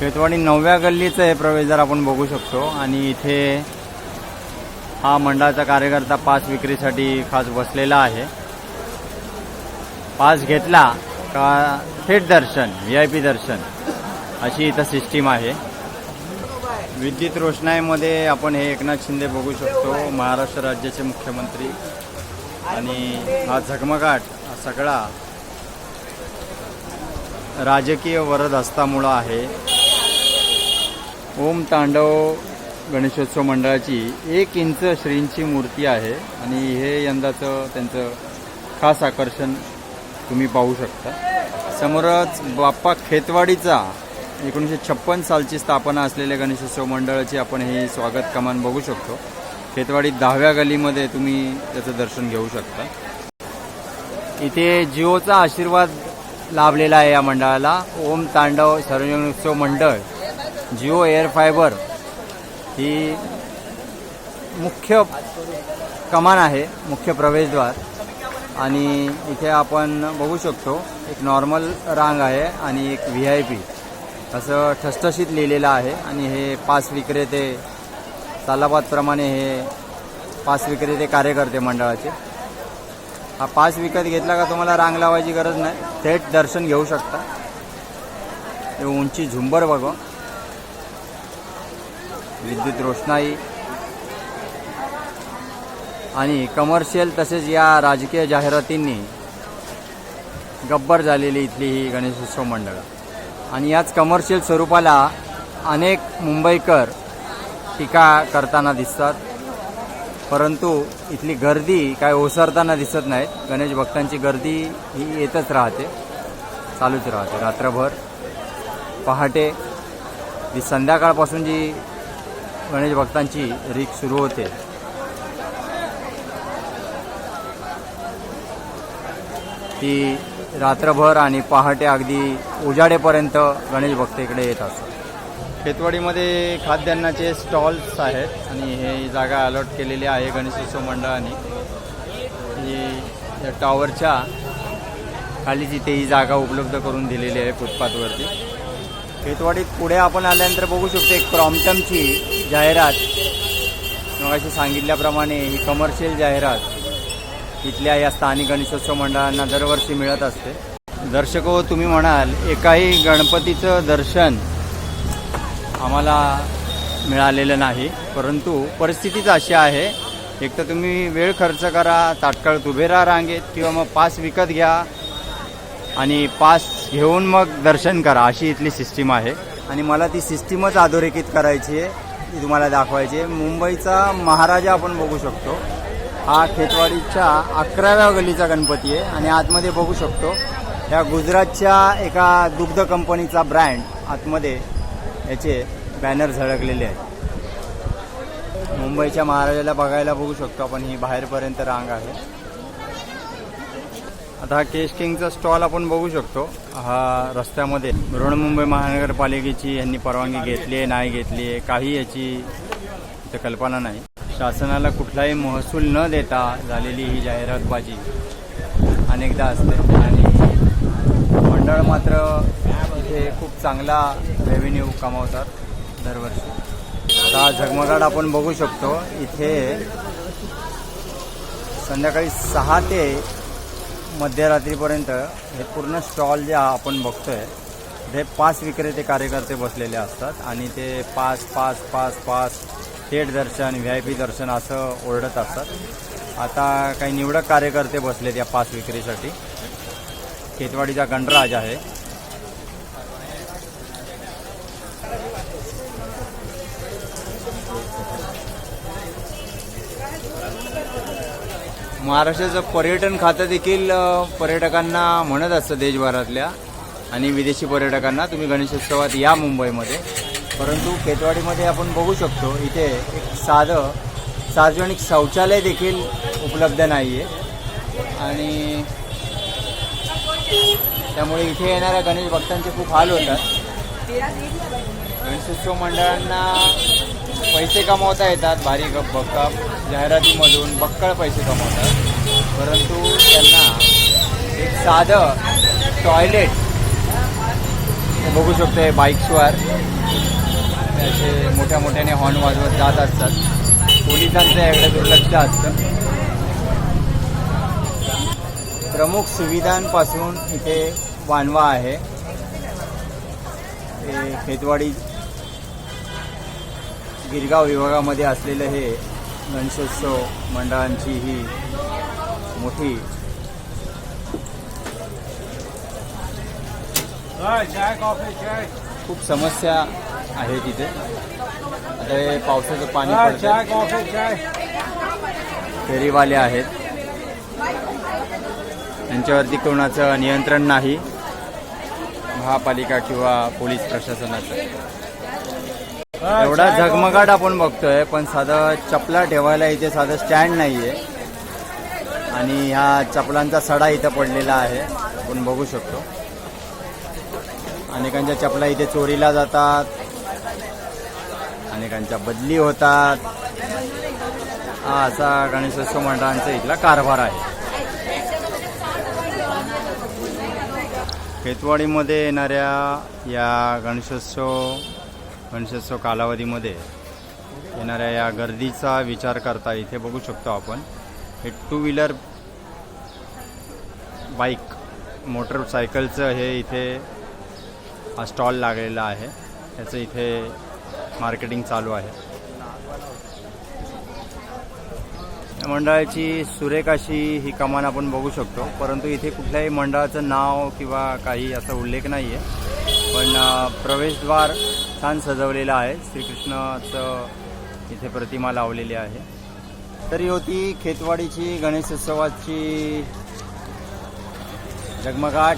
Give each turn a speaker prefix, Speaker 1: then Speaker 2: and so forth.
Speaker 1: खेतवाडी 9व्या गल्लीचं हे प्रवेशद्वार आपण बघू शकतो आणि इथे हा मंडळाचा कार्यकर्ता पास विक्रीसाठी खास बसलेला आहे। पास घेतला का थेट दर्शन, VIP दर्शन अशी इथं सिस्टीम आहे। विद्युत रोषणाईमध्ये आपण हे एकनाथ शिंदे बघू शकतो, महाराष्ट्र राज्याचे मुख्यमंत्री, आणि हा झगमगाट हा सगळा राजकीय वरद हस्तामुळे आहे। ओम तांडव गणेशोत्सव मंडळाची 1 इंच श्रींची मूर्ती आहे आणि हे यंदाचं त्यांचं खास आकर्षण तुम्ही पाहू शकता। समोरच बाप्पा खेतवाडीचा 1956 सालची स्थापना असलेल्या गणेशोत्सव मंडळाची आपण हे स्वागत कमान बघू शकतो। खेतवाडी 10व्या गलीमध्ये तुम्ही त्याचं दर्शन घेऊ शकता। इथे जिओचा आशीर्वाद लाभलेला आहे या मंडळाला। ओम तांडव सर्वजनोत्सव मंडळ जिओ एअर फायबर ही मुख्य कमान आहे, मुख्य प्रवेशद्वार, आणि इथे आपण बघू शकतो एक नॉर्मल रांग आहे आणि एक VIP असं ठसठशीत लिहिलेलं आहे। आणि हे पास विक्रेते तालाबादप्रमाणे हे पास विक्रेते कार्यकर्ते मंडळाचे। हा पास विकत घेतला का तुम्हाला रांग लावायची गरज नाही, थेट दर्शन घेऊ शकता। हे उंची झुंबर बघा, विद्युत रोषणाई आणि कमर्शियल तसेच या राजकीय जाहिरातींनी गब्बर झालेली इथली ही गणेशोत्सव मंडळ। आणि याच कमर्शियल स्वरूपाला अनेक मुंबईकर टीका करताना दिसतात, परंतु इथली गर्दी काय ओसरताना दिसत नाही। गणेश भक्तांची गर्दी ही येतच राहते, चालूच राहते रात्रभर, पहाटे, जी संध्याकाळपासून जी गणेश भक्तांची रीक सुरू होते ती रात्रभर आणि पहाटे अगदी उजाडेपर्यंत गणेश भक्त इकडे येत असतात। खेतवाडीमध्ये खाद्यान्नाचे स्टॉल्स आहेत आणि हे जागा अलॉट केलेली आहे गणेशोत्सव मंडळाने। ही टॉवरच्या खाली तिथे ही जागा उपलब्ध करून दिलेली आहे फुटपाथवरती। खेतवाडीत पुढे आपण आल्यानंतर बघू शकतो एक प्रॉम्प्टमची जाहिरात, मगाशी सांगितल्याप्रमाणे ही कमर्शियल जाहिरात इथल्या या स्थानिक गणेशोत्सव मंडळांना दरवर्षी मिळत असते। दर्शको, तुम्ही म्हणाल एकाही गणपतीचं दर्शन आम्हाला मिळालेलं नाही, परंतु परिस्थितीच अशी आहे, एक तर तुम्ही वेळ खर्च करा, तात्काळ उभे राहा रांगेत, किंवा मग पास विकत घ्या आणि पास घेऊन मग दर्शन करा, अशी इथली सिस्टीम आहे। आणि मला ती सिस्टीमच अधोरेखित करायची आहे, ती तुम्हाला दाखवायची आहे। मुंबईचा महाराजा आपण बघू शकतो, हा खेतवाडीच्या 11व्या गलीचा गणपती आहे आणि आतमध्ये बघू शकतो ह्या गुजरातच्या एका दुग्ध कंपनीचा ब्रँड आतमध्ये याचे बॅनर झळकलेले आहेत। मुंबईच्या महाराजाला बघायला बघू शकतो आपण, ही बाहेरपर्यंत रांग आहे। आता हा केश किंगचा स्टॉल आपण बघू शकतो, हा रस्त्यामध्ये बृहन्मुंबई महानगरपालिकेची यांनी परवानगी घेतली आहे नाही घेतली आहे काही याची इथं कल्पना नाही। शासनाला कुठलाही महसूल न देता झालेली ही जाहिरातबाजी अनेकदा असते आणि मंडळ मात्र इथे खूप चांगला रेव्हेन्यू कमावतात दरवर्षी। आता झगमगाट आपण बघू शकतो, इथे संध्याकाळी 6 ते मध्यरात्रीपर्यंत हे पूर्ण स्टॉल जे आपण बघतोय ते पास विक्रेते कार्यकर्ते बसलेले असतात आणि ते पास पास पास पास थेट दर्शन, VIP दर्शन असं ओरडत असतात। आता काही निवडक कार्यकर्ते बसलेत या पास विक्रीसाठी। खेतवाडीचा गणराज आहे। महाराष्ट्राचं पर्यटन खातं देखील पर्यटकांना म्हणत असतं, देशभरातल्या आणि विदेशी पर्यटकांना, तुम्ही गणेशोत्सवात या मुंबईमध्ये। परंतु खेतवाडीमध्ये आपण बघू शकतो इथे एक साधं सार्वजनिक शौचालय देखील उपलब्ध नाही आहे आणि त्यामुळे इथे येणाऱ्या गणेश भक्तांचे खूप हाल होतात। गणेशोत्सव मंडळांना पैसे कमावता येतात, भारी बक्का जाहिरातीमधून बक्कळ पैसे कमावतात, परंतु त्यांना एक साधं टॉयलेट हे बघू शकतो हे बाईक्सवर असे मोठ्या मोठ्याने हॉर्न वाजवत जात असतात. पोलिसांचं याकडे दुर्लक्ष असतं. प्रमुख सुविधांपासून इथे वानवा आहे. हे खेतवाडी गिरगाव विभागामध्ये असलेलं हे गणेशोत्सव मंडळांची ही मोठी खूप समस्या आहे तिथे. आता हे पावसाचं पाणी पडतं. फेरीवाले आहेत, त्यांच्यावरती कोणाचं नियंत्रण नाही, महापालिका किंवा पोलीस प्रशासनाचं. एवढा झगमगाट आपण बघतोय, पण साधं चपला ठेवायला इथे साधं स्टँड नाहीये. आणि ह्या चपलांचा सडा इथं पडलेला आहे, आपण बघू शकतो. अनेकांच्या चपला इथे चोरीला जातात, अनेकांच्या बदली होतात. हा असा गणेशोत्सव मंडळांचा इथला कारभार आहे. खेतवाडीमध्ये येणाऱ्या या गणेशोत्सव कालावधीमध्ये येणाऱ्या या गर्दीचा विचार करता इथे बघू शकतो आपण. हे 2 व्हीलर बाईक मोटरसायकलचं हे इथे हा स्टॉल लागलेला आहे. त्याचं इथे मार्केटिंग चालू आहे. मंडळाची सुरेख अशी ही कमान आपण बघू शकतो, परंतु इथे कुठल्याही मंडळाचं नाव किंवा काही असा उल्लेख नाही आहे. पण प्रवेशद्वार छान सजवलेलं आहे. श्रीकृष्णाचं इथे प्रतिमा लावलेली आहे. तरी होती खेतवाडीची गणेशोत्सवाची झगमगाट.